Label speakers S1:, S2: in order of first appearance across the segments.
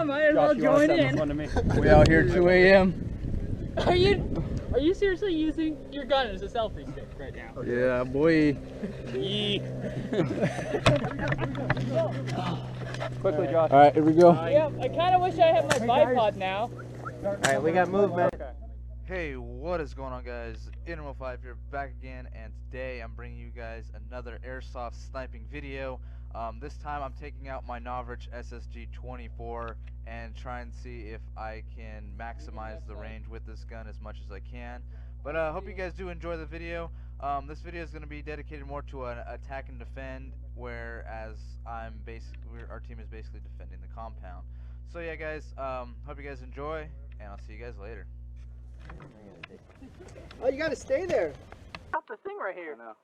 S1: might as well join in.
S2: We out here 2 a.m.
S1: Are you seriously using your gun as a selfie stick right now?
S2: Yeah, boy.
S3: Quickly, Josh.
S2: All right, here we go.
S1: Yeah, I kind of wish I had my bipod now.
S3: All right, we got movement.
S4: Hey, what is going on, guys? Intermo5 here, back again, and today I'm bringing you guys another airsoft sniping video. This time I'm taking out my Novritsch SSG24 and trying to see if I can maximize the range with this gun as much as I can. But I hope you guys do enjoy the video. This video is going to be dedicated more to an attack and defend, whereas our team is basically defending the compound. So yeah, guys, hope you guys enjoy, and I'll see you guys later.
S3: Oh, you gotta stay there.
S1: Got the thing right here.
S4: No.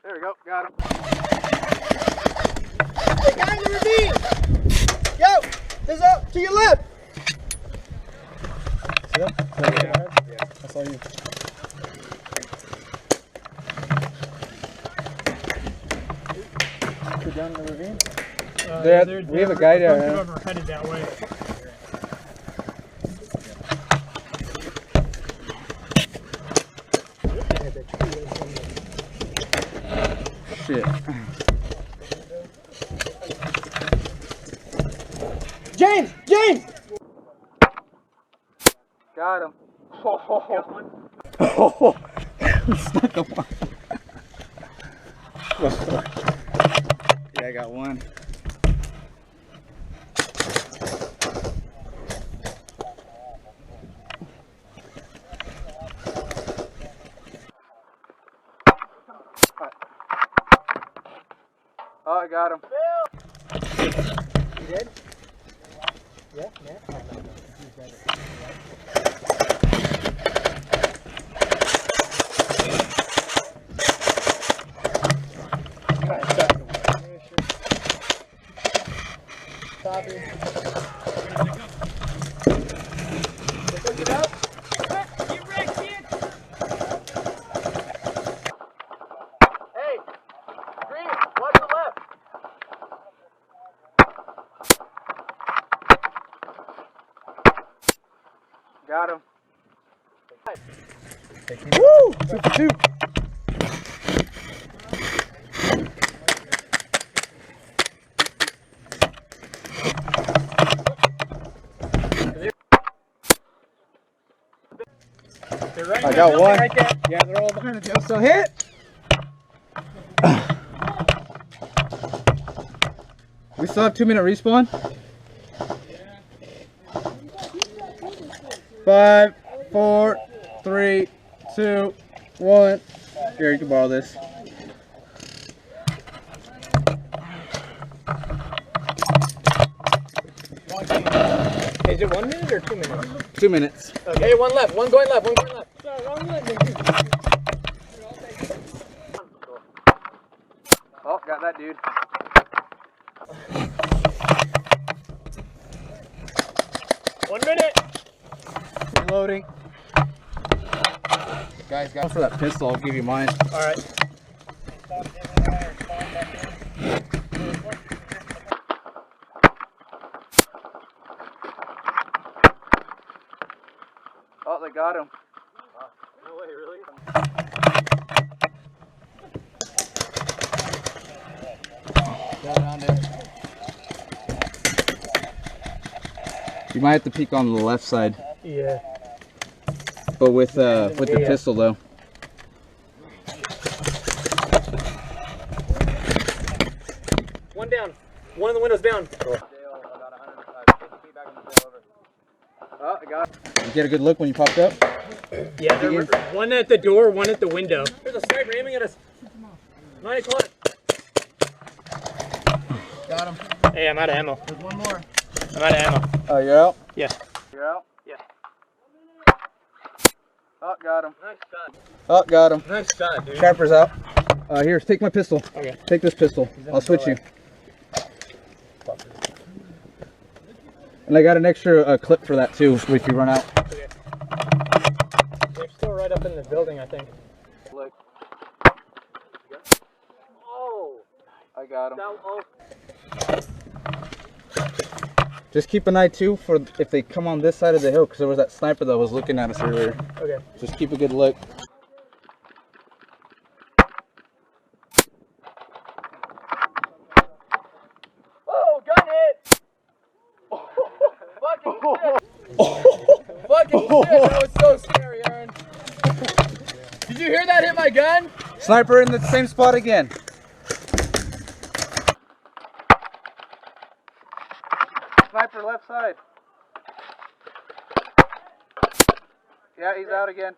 S4: There we go, got him.
S3: The guy in the ravine! Yo! There's up to your left!
S2: See them? Yeah. I saw you. Go down in the ravine? We have a guy down there.
S1: Whoever headed that way.
S2: Shit.
S3: James! James!
S4: Got him.
S2: Oh, stuck on one. Yeah, I got one.
S4: Oh, I got him.
S3: You did? Yeah, yeah.
S4: Got him.
S2: Woo! 2 for 2. I got one.
S1: Right there.
S2: Yeah, they're all behind the so hit. We still have 2-minute respawn. 5, 4, 3, 2, 1. Here, you can borrow this.
S3: Is it 1 minute or 2 minutes?
S2: 2 minutes.
S3: Okay, one left. One going left. One going left.
S1: Sorry, wrong one.
S4: Oh, got that dude.
S1: One minute.
S2: Reloading. Guys, for that pistol, I'll give you mine.
S1: All right.
S4: Oh, they got him.
S3: No way, really?
S2: Go around it. You might have to peek on the left side.
S3: Yeah.
S2: But with the pistol though.
S3: One down. One of the windows down.
S4: Oh, I got him.
S2: You get a good look when you popped up?
S3: Yeah, there's one at the door, one at the window. There's a sniper aiming at us. 9 o'clock.
S2: Got him.
S3: Hey, I'm out of ammo.
S2: There's one more.
S3: I'm out of ammo.
S2: Oh, you're out?
S3: Yeah.
S4: You're out?
S3: Yeah.
S4: Oh, got him.
S3: Nice shot.
S2: Oh, got him.
S3: Nice shot, dude.
S2: Sharper's out. Here, take my pistol.
S3: Okay.
S2: Take this pistol. I'll switch you. And I got an extra clip for that too, if you run out.
S3: Okay. They're still right up in the building, I think.
S4: Look.
S3: Oh!
S4: I got him.
S3: That, oh.
S2: Just keep an eye too for if they come on this side of the hill, because there was that sniper that was looking at us earlier.
S3: Okay.
S2: Just keep a good look.
S3: Oh, gun hit! Fucking shit! Fucking shit! That was so scary, Aaron. Did you hear that hit my gun?
S2: Sniper in the same spot again. Sniper left side. Yeah, he's out again.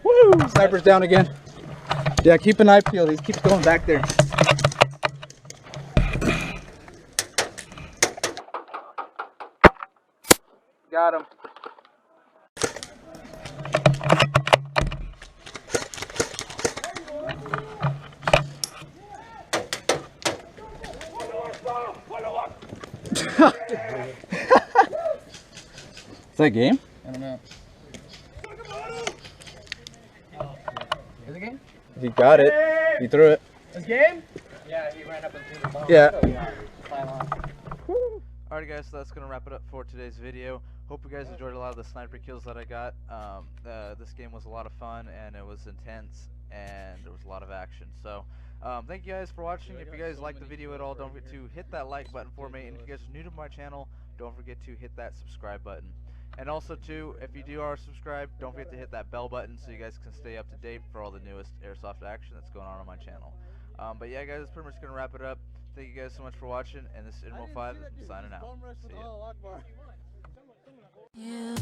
S2: Woo! Sniper's down again. Yeah, keep an eye peeled. He keeps going back there. Got him. Is that game?
S3: I don't know. Is it game?
S2: He got it. He threw it.
S3: Is game? Yeah, he ran up and threw the ball.
S2: Yeah.
S4: Alright guys, so that's going to wrap it up for today's video. Hope you guys enjoyed a lot of the sniper kills that I got. This game was a lot of fun, and it was intense, and there was a lot of action. So, thank you guys for watching. If you guys liked the video at all, don't forget to hit that like button for me. And if you guys are new to my channel, don't forget to hit that subscribe button. And also too, if you do are subscribed, don't forget to hit that bell button so you guys can stay up to date for all the newest Airsoft action that's going on my channel. But yeah guys, that's pretty much going to wrap it up. Thank you guys so much for watching, and this is Inmo5 signing out. See ya.
S5: Yeah.